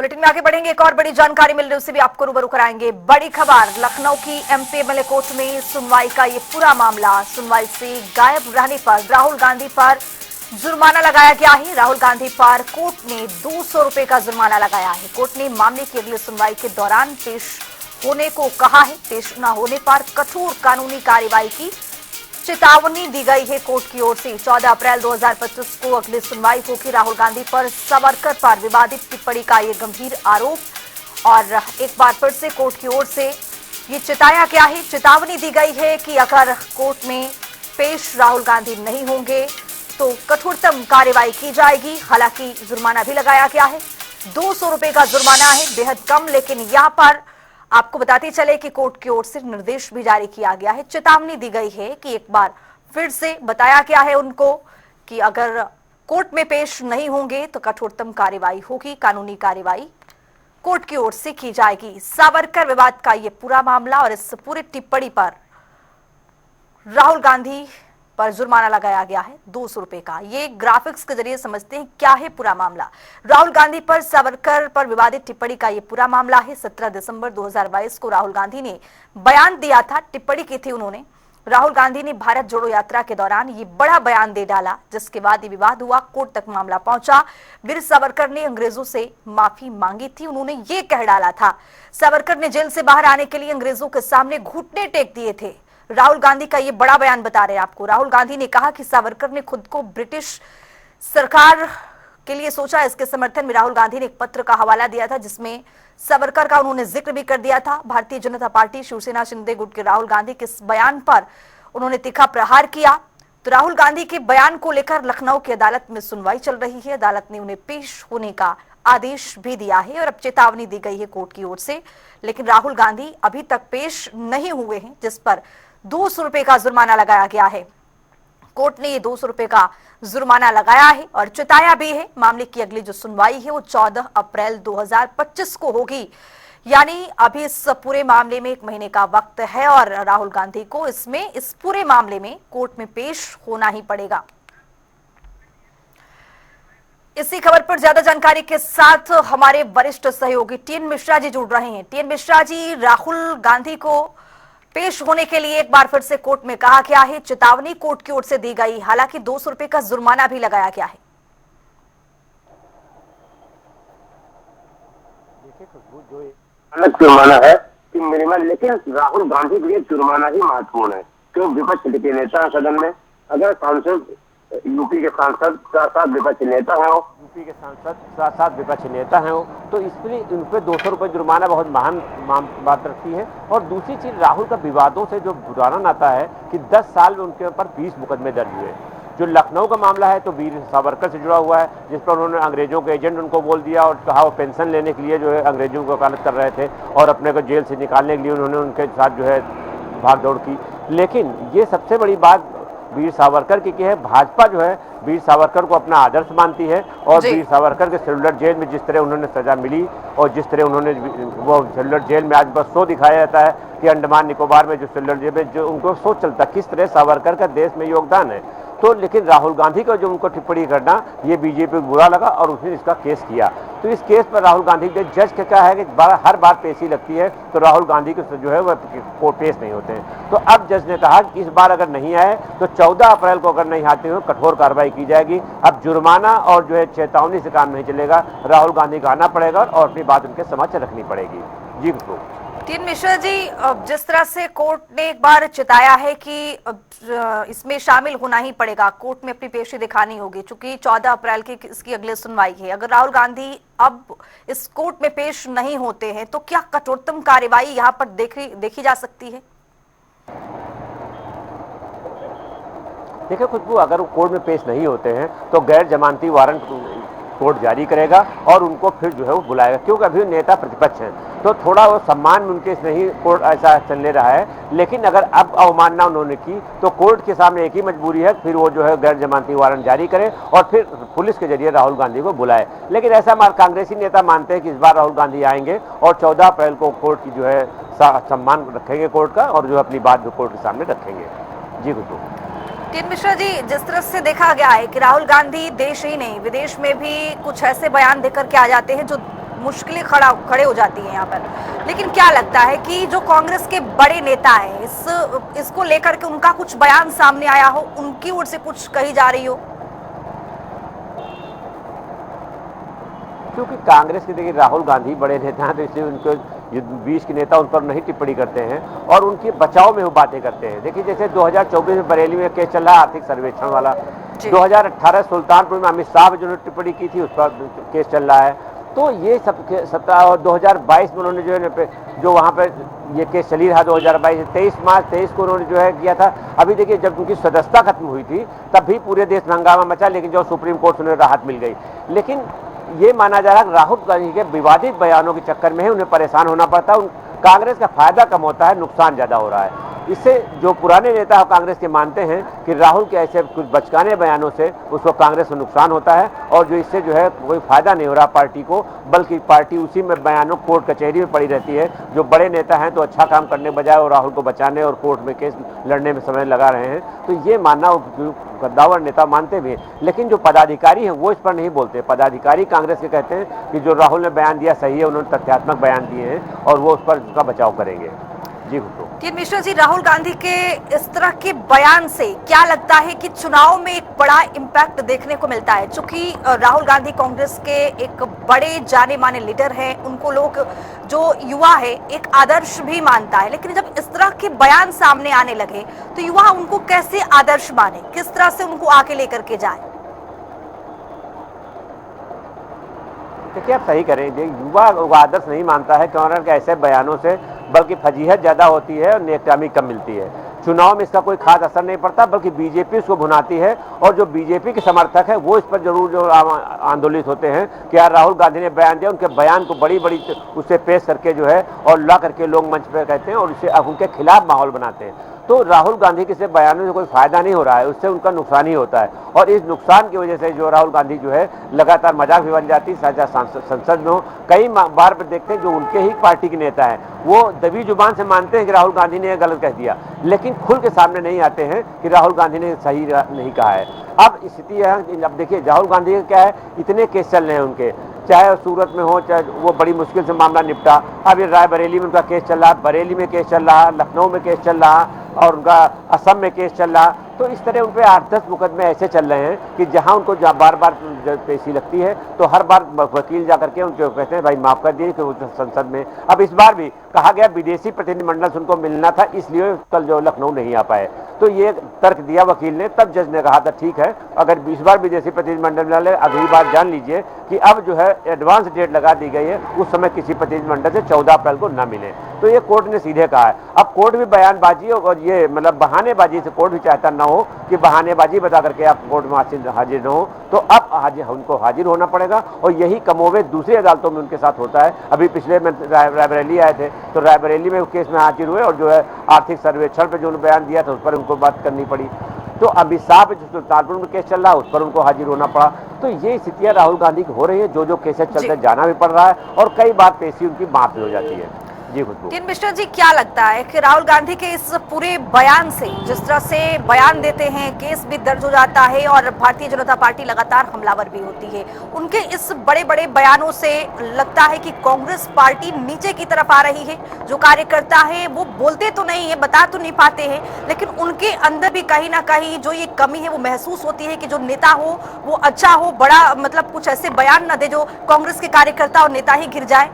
Bulletin में आगे बढ़ेंगे। एक और बड़ी जानकारी मिल रही है, उससे भी आपको रूबरू कराएंगे। बड़ी खबर, लखनऊ की एमपी एमएलए कोर्ट में सुनवाई का ये पूरा मामला। सुनवाई से गायब रहने पर राहुल गांधी पर जुर्माना लगाया गया है। राहुल गांधी पर कोर्ट ने 200 रुपए का जुर्माना लगाया है। कोर्ट ने मामले की अगली सुनवाई के दौरान पेश होने को कहा है। पेश न होने पर कठोर कानूनी कार्रवाई की चेतावनी दी गई है कोर्ट की ओर से। 14 अप्रैल 2025 को अगली सुनवाई होगी। राहुल गांधी पर सावरकर पर विवादित टिप्पणी का ये गंभीर आरोप और एक बार फिर से कोर्ट की ओर से ये चेताया गया है, चेतावनी दी गई है कि अगर कोर्ट में पेश राहुल गांधी नहीं होंगे तो कठोरतम कार्रवाई की जाएगी। हालांकि जुर्माना भी लगाया गया है, 200 रुपए का जुर्माना है, बेहद कम। लेकिन यहां पर आपको बताते चले कि कोर्ट की ओर से निर्देश भी जारी किया गया है, चेतावनी दी गई है कि एक बार फिर से बताया गया है उनको कि अगर कोर्ट में पेश नहीं होंगे तो कठोरतम कार्रवाई होगी, कानूनी कार्रवाई कोर्ट की ओर से की जाएगी। सावरकर विवाद का यह पूरा मामला और इस पूरी टिप्पणी पर राहुल गांधी पर जुर्माना लगाया गया है 200 रुपए का। ये ग्राफिक्स के जरिए समझते हैं क्या है पूरा मामला। राहुल गांधी पर सावरकर पर विवादित टिप्पणी का ये पूरा मामला है। 17 दिसंबर 2022 को राहुल गांधी ने बयान दिया था, टिप्पणी की थी उन्होंने। राहुल गांधी ने भारत जोड़ो यात्रा के दौरान ये बड़ा बयान दे डाला, जिसके बाद ये विवाद हुआ, कोर्ट तक मामला पहुंचा। वीर सावरकर ने अंग्रेजों से माफी मांगी थी, उन्होंने ये कह डाला था। सावरकर ने जेल से बाहर आने के लिए अंग्रेजों के सामने घुटने टेक दिए थे। राहुल गांधी का ये बड़ा बयान बता रहे हैं आपको। राहुल गांधी ने कहा कि सावरकर ने खुद को ब्रिटिश सरकार के लिए सोचा। इसके समर्थन में राहुल गांधी ने एक पत्र का हवाला दिया था, जिसमें सावरकर का उन्होंने जिक्र भी कर दिया था। भारतीय जनता पार्टी, शिवसेना, शिंदे गुट के राहुल गांधी के इस बयान पर उन्होंने तीखा प्रहार किया। तो राहुल गांधी के बयान को लेकर लखनऊ की अदालत में सुनवाई चल रही है। अदालत ने उन्हें पेश होने का आदेश भी दिया है और अब चेतावनी दी गई है कोर्ट की ओर से। लेकिन राहुल गांधी अभी तक पेश नहीं हुए हैं, जिस पर 200 रुपए का जुर्माना लगाया गया है। कोर्ट ने ये 200 रुपए का जुर्माना लगाया है और चेताया भी है। मामले की अगली जो सुनवाई है वो 14 अप्रैल 2025 को होगी। यानी अभी इस पूरे मामले में 1 महीने का वक्त है और राहुल गांधी को इस पूरे मामले में कोर्ट में पेश होना ही पड़ेगा। इसी खबर पर ज्यादा जानकारी के साथ हमारे वरिष्ठ सहयोगी टीएन मिश्रा जी जुड़ रहे हैं। टीएन मिश्रा जी, राहुल गांधी को पेश होने के लिए एक बार फिर से कोर्ट में कहा गया है, चेतावनी कोर्ट की ओर से दी गई, हालांकि 200 रुपए का जुर्माना भी लगाया गया है। देखिए खुशबू, जो अलग जुर्माना है कि मिनिमम, लेकिन राहुल गांधी के लिए जुर्माना ही महत्वपूर्ण है। क्यों? विपक्ष के नेता सदन में, अगर सांसद यूपी के सांसद साथ विपक्ष नेता है, यूपी के सांसद साथ विपक्ष नेता है, तो इसलिए उन पर 200 रुपये जुर्माना बहुत महान बात रखती है। और दूसरी चीज, राहुल का विवादों से जो बुराना नाता है कि 10 साल में उनके ऊपर 20 मुकदमे दर्ज हुए। जो लखनऊ का मामला है तो वीर सावरकर से जुड़ा हुआ है, जिस पर उन्होंने अंग्रेजों के एजेंट उनको बोल दिया और कहा वो पेंशन लेने के लिए जो है अंग्रेजों को वकालत कर रहे थे और अपने को जेल से निकालने के लिए उन्होंने उनके साथ जो है भाग दौड़ की। लेकिन ये सबसे बड़ी बात वीर सावरकर की है, भाजपा जो है वीर सावरकर को अपना आदर्श मानती है और वीर सावरकर के सेलुलर जेल में जिस तरह उन्होंने सजा मिली और जिस तरह उन्होंने वो सेलुलर जेल में आज बस शो दिखाया जाता है कि अंडमान निकोबार में जो सेलुलर जेल में जो उनको सोच चलता किस तरह सावरकर का देश में योगदान है। तो लेकिन राहुल गांधी का जो उनको टिप्पणी करना ये बीजेपी को बुरा लगा और उसने इसका केस किया। तो इस केस पर राहुल गांधी के जज का क्या है कि हर बार पेशी लगती है तो राहुल गांधी के जो है वो पेश नहीं होते हैं। तो अब जज ने कहा कि इस बार अगर नहीं आए तो 14 अप्रैल को अगर नहीं आते हुए कठोर कार्रवाई की जाएगी। अब जुर्माना और जो है चेतावनी से काम नहीं चलेगा, राहुल गांधी का आना पड़ेगा और अपनी बात उनके समक्ष रखनी पड़ेगी। जी बिल्कुल। टीएन मिश्रा जी, जिस तरह से कोर्ट ने एक बार चिताया है कि इसमें शामिल होना ही पड़ेगा, कोर्ट में अपनी पेशी दिखानी होगी, चूंकि 14 अप्रैल की इसकी अगली सुनवाई है। अगर राहुल गांधी अब इस कोर्ट में पेश नहीं होते हैं तो क्या कठोरतम कार्रवाई यहाँ पर देखी जा सकती है? देखिए खुशबू, अगर वो कोर्ट में पेश नहीं होते हैं तो गैर जमानती वारंट कोर्ट जारी करेगा और उनको फिर जो है वो बुलाएगा, क्योंकि अभी नेता प्रतिपक्ष हैं तो थोड़ा वो सम्मान में उनके नहीं कोर्ट ऐसा चलने रहा है। लेकिन अगर अब अवमानना उन्होंने की तो कोर्ट के सामने एक ही मजबूरी है, फिर वो जो है गैर जमानती वारंट जारी करे और फिर पुलिस के जरिए राहुल गांधी को बुलाए। लेकिन ऐसा कांग्रेसी नेता मानते हैं कि इस बार राहुल गांधी आएंगे और 14 अप्रैल को कोर्ट की जो है सम्मान रखेंगे कोर्ट का और जो अपनी बात जो कोर्ट के सामने रखेंगे। जी बिल्कुल। टीएन मिश्रा जी, जिस तरह से देखा गया है कि राहुल गांधी देश ही नहीं विदेश में भी कुछ ऐसे बयान देकर के आ जाते हैं जो मुश्किलें खड़े हो जाती हैं यहाँ पर। लेकिन क्या लगता है कि जो कांग्रेस के बड़े नेता हैं इसको लेकर के उनका कुछ बयान सामने आया हो, उनकी ओर से कुछ कही जा रही हो? क्योंकि कांग्रेस के देखिए राहुल गांधी बड़े नेता हैं, तो इसलिए उनको ये बीच के नेता उन पर नहीं टिप्पणी करते हैं और उनके बचाव में वो बातें करते हैं। देखिए जैसे 2024 में बरेली में केस चल रहा है आर्थिक सर्वेक्षण वाला, 2018 सुल्तानपुर में अमित शाह जिन्होंने टिप्पणी की थी उस पर केस चल रहा है। तो ये सब और 2022 में उन्होंने जो वहाँ पर ये केस चली रहा 2022 23 मार्च 23 को उन्होंने जो है किया था। अभी देखिए जब उनकी सदस्यता खत्म हुई थी तब भी पूरे देश में हंगामा मचा, लेकिन जो सुप्रीम कोर्ट से उन्हें राहत मिल गई। लेकिन ये माना जा रहा है राहुल गांधी के विवादित बयानों के चक्कर में ही उन्हें परेशान होना पड़ता है। कांग्रेस का फायदा कम होता है, नुकसान ज्यादा हो रहा है। इससे जो पुराने नेता कांग्रेस के मानते हैं कि राहुल के ऐसे कुछ बचकाने बयानों से उसको कांग्रेस को नुकसान होता है और जो इससे जो है कोई फायदा नहीं हो रहा पार्टी को, बल्कि पार्टी उसी में बयानों कोर्ट कचहरी में पड़ी रहती है। जो बड़े नेता हैं तो अच्छा काम करने बजाय और राहुल को बचाने और कोर्ट में केस लड़ने में समय लगा रहे हैं। तो ये मानना कद्दावर नेता मानते भी हैं, लेकिन जो पदाधिकारी हैं वो इस पर नहीं बोलते। पदाधिकारी कांग्रेस के कहते हैं कि जो राहुल ने बयान दिया सही है, उन्होंने तथ्यात्मक बयान दिए हैं और वो उस पर उसका बचाव करेंगे। जी टी मिश्रा जी, राहुल गांधी के इस तरह के बयान से क्या लगता है कि चुनाव में एक बड़ा इम्पैक्ट देखने को मिलता है? चूंकि राहुल गांधी कांग्रेस के एक बड़े जाने माने लीडर हैं, उनको लोग जो युवा है एक आदर्श भी मानता है, लेकिन जब इस तरह के बयान सामने आने लगे तो युवा उनको कैसे आदर्श माने, किस तरह से उनको आके लेकर के जाए? देखिए आप सही करें, युवा आदर्श नहीं मानता है क्योंकि ऐसे बयानों से बल्कि फजीहत ज़्यादा होती है और नेकामी कम मिलती है। चुनाव में इसका कोई खास असर नहीं पड़ता, बल्कि बीजेपी उसको भुनाती है और जो बीजेपी के समर्थक है वो इस पर जरूर जो आंदोलित होते हैं कि यार राहुल गांधी ने बयान दिया, उनके बयान को बड़ी बड़ी उससे पेश करके जो है और ला करके लोग मंच पर कहते हैं और उससे उनके खिलाफ माहौल बनाते हैं। तो राहुल गांधी के से बयानों से कोई फायदा नहीं हो रहा है, उससे उनका नुकसान ही होता है और इस नुकसान की वजह से जो राहुल गांधी जो है लगातार मजाक भी बन जाती है। संसद में हो कई बार पर देखते हैं जो उनके ही पार्टी के नेता हैं वो दबी जुबान से मानते हैं कि राहुल गांधी ने गलत कह दिया, लेकिन खुल के सामने नहीं आते हैं कि राहुल गांधी ने सही नहीं कहा है। अब स्थिति है, अब देखिए राहुल गांधी का क्या है, इतने केस चल रहे हैं उनके, चाहे सूरत में हो चाहे वो बड़ी मुश्किल से मामला निपटा। अब ये रायबरेली में उनका केस चल रहा, बरेली में केस चल रहा, लखनऊ में केस चल रहा और उनका असम में केस चल रहा। तो इस तरह उन पर 8-10 मुकदमे ऐसे चल रहे हैं कि जहां उनको बार बार पेशी लगती है तो हर बार वकील जाकर के उनको कहते हैं भाई माफ कर दिए कि संसद में। अब इस बार भी कहा गया विदेशी प्रतिनिधिमंडल से उनको मिलना था, इसलिए कल जो लखनऊ नहीं आ पाए। तो ये तर्क दिया वकील ने, तब जज ने कहा था ठीक है अगर 20 बार विदेशी प्रतिनिधिमंडल मिला ले, अगली बार जान लीजिए कि अब जो है एडवांस डेट लगा दी गई है, उस समय किसी प्रतिनिधिमंडल से 14 अप्रैल को न मिले। तो ये कोर्ट ने सीधे कहा है। अब कोर्ट भी बयानबाजी और ये मतलब बहानेबाजी से कोर्ट भी चाहता न हो कि बहानेबाजी बता करके आप कोर्ट में हाजिर न हो, तो अब उनको हाजिर होना पड़ेगा और यही कमोबेश दूसरी अदालतों में उनके साथ होता है। अभी पिछले में रायबरेली आए थे तो रायबरेली में केस में हाजिर हुए और जो है आर्थिक सर्वेक्षण पर जो बयान दिया था उस पर उनको बात करनी पड़ी। तो अभी साहब जो सुल्तानपुर में केस चल रहा है उस पर उनको हाजिर होना पड़ा। तो ये स्थितियां राहुल गांधी की हो रही है, जो केसेस चलते जाना भी पड़ रहा है और कई बार पेशी उनकी माफ भी हो जाती है। जी टी मिश्रा जी, क्या लगता है कि राहुल गांधी के इस पूरे बयान से, जिस तरह से बयान देते हैं, केस भी दर्ज हो जाता है और भारतीय जनता पार्टी लगातार हमलावर भी होती है, उनके इस बड़े बड़े बयानों से लगता है कि कांग्रेस पार्टी नीचे की तरफ आ रही है? जो कार्यकर्ता है वो बोलते तो नहीं है, बता तो नहीं पाते हैं, लेकिन उनके अंदर भी कहीं ना कहीं जो ये कमी है वो महसूस होती है कि जो नेता हो वो अच्छा हो, बड़ा मतलब कुछ ऐसे बयान न दे जो कांग्रेस के कार्यकर्ता और नेता ही घिर जाए।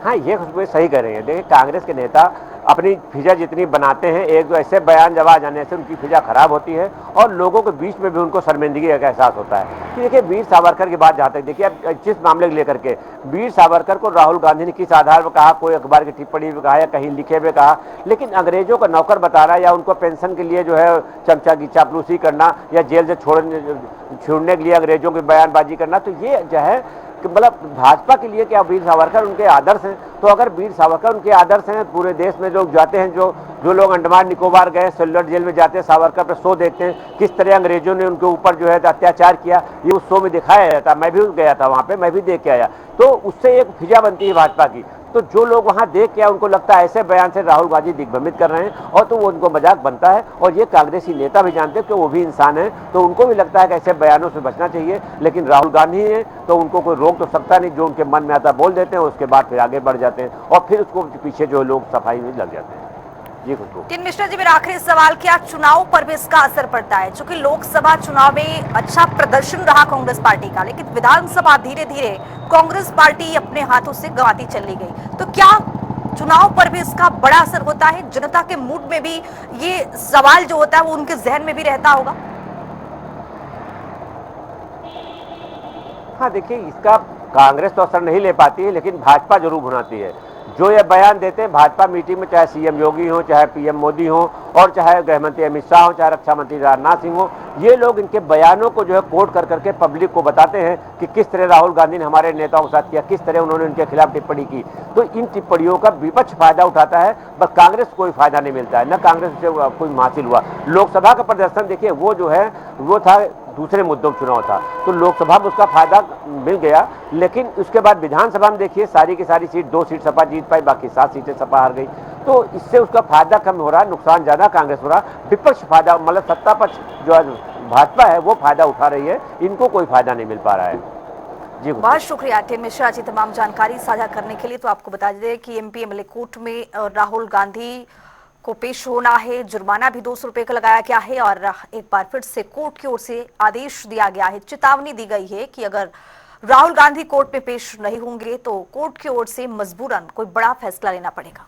हाँ, ये खुशबू सही कर रही है। देखिए कांग्रेस के नेता अपनी फिजा जितनी बनाते हैं, एक दो ऐसे बयान जब आ जाने से उनकी फिजा खराब होती है और लोगों के बीच में भी उनको शर्मिंदगी का एहसास होता है। कि देखिए वीर सावरकर की बात जहाँ तक, देखिए अब जिस मामले को लेकर के वीर सावरकर को राहुल गांधी ने किस आधार पर कहा, कोई अखबार की टिप्पणी में कहा या कहीं लिखे में कहा, लेकिन अंग्रेजों का नौकर बता रहा है या उनको पेंशन के लिए जो है चमचा की चापलूसी करना या जेल से छोड़ने के लिए अंग्रेजों की बयानबाजी करना, तो ये जो है मतलब भाजपा के लिए क्या वीर सावरकर उनके आदर्श हैं? तो अगर वीर सावरकर उनके आदर्श हैं, पूरे देश में लोग जाते हैं, जो लोग अंडमान निकोबार गए सेलुलर जेल में जाते हैं, सावरकर पे शो देखते हैं किस तरह अंग्रेजों ने उनके ऊपर जो है अत्याचार किया, ये उस शो में दिखाया जाता। मैं भी गया था वहाँ पे, मैं भी देख के आया। तो उससे एक फिजा बनती है भाजपा की। तो जो लोग वहां देख के उनको लगता है ऐसे बयान से राहुल गांधी दिग्भ्रमित कर रहे हैं और तो वो उनको मजाक बनता है। और ये कांग्रेसी नेता भी जानते हैं कि वो भी इंसान है, तो उनको भी लगता है कि ऐसे बयानों से बचना चाहिए। लेकिन राहुल गांधी है तो उनको कोई रोक तो सकता नहीं, जो उनके मन में आता बोल देते हैं, उसके बाद फिर आगे बढ़ जाते हैं और फिर उसको पीछे जो लोग सफाई में लग जाते हैं। जी खुशबू। टिन मिश्रा जी, मेरा आखिरी सवाल, क्या चुनाव पर भी इसका असर पड़ता है? चूंकि लोकसभा चुनाव में अच्छा प्रदर्शन रहा कांग्रेस पार्टी का, लेकिन विधानसभा धीरे धीरे कांग्रेस पार्टी अपने हाथों से गंवाती चली गई, तो क्या चुनाव पर भी इसका बड़ा असर होता है? जनता के मूड में भी ये सवाल जो होता है वो उनके जहन में भी रहता होगा। हाँ देखिए, इसका कांग्रेस तो असर नहीं ले पाती है, लेकिन भाजपा जरूर भुनाती है। जो ये बयान देते हैं भाजपा मीटिंग में, चाहे सीएम योगी हो, चाहे पीएम मोदी हो, और चाहे गृहमंत्री अमित शाह हो, चाहे रक्षा मंत्री राजनाथ सिंह हो, ये लोग इनके बयानों को जो है कोट कर करके पब्लिक को बताते हैं कि किस तरह राहुल गांधी ने हमारे नेताओं के साथ किया, किस तरह उन्होंने उनके खिलाफ टिप्पणी की। तो इन टिप्पणियों का विपक्ष फायदा उठाता है, बस कांग्रेस को कोई फायदा नहीं मिलता है, न कांग्रेस से कोई हासिल हुआ। लोकसभा का प्रदर्शन देखिए, वो जो है वो था दूसरे मुद्दों में चुनाव था, तो लोकसभा में उसका फायदा मिल गया। लेकिन उसके बाद विधानसभा में देखिए, सारी की सारी सीट, 2 सीट सपा जीत पाई, बाकी 7 सीटें सपा हार गई। तो इससे उसका फायदा कम हो रहा, नुकसान ज्यादा कांग्रेस हो रहा। विपक्ष फायदा, मतलब सत्ता पक्ष जो भाजपा है वो फायदा उठा रही है, इनको कोई फायदा नहीं मिल पा रहा है। जी बहुत शुक्रिया टिन मिश्रा जी तमाम जानकारी साझा करने के लिए। तो आपको बता दें कि एमपी एमएलए कोर्ट में राहुल गांधी को पेश होना है, जुर्माना भी 200 रुपए का लगाया गया है और एक बार फिर से कोर्ट की ओर से आदेश दिया गया है, चेतावनी दी गई है कि अगर राहुल गांधी कोर्ट में पेश नहीं होंगे तो कोर्ट की ओर से मजबूरन कोई बड़ा फैसला लेना पड़ेगा।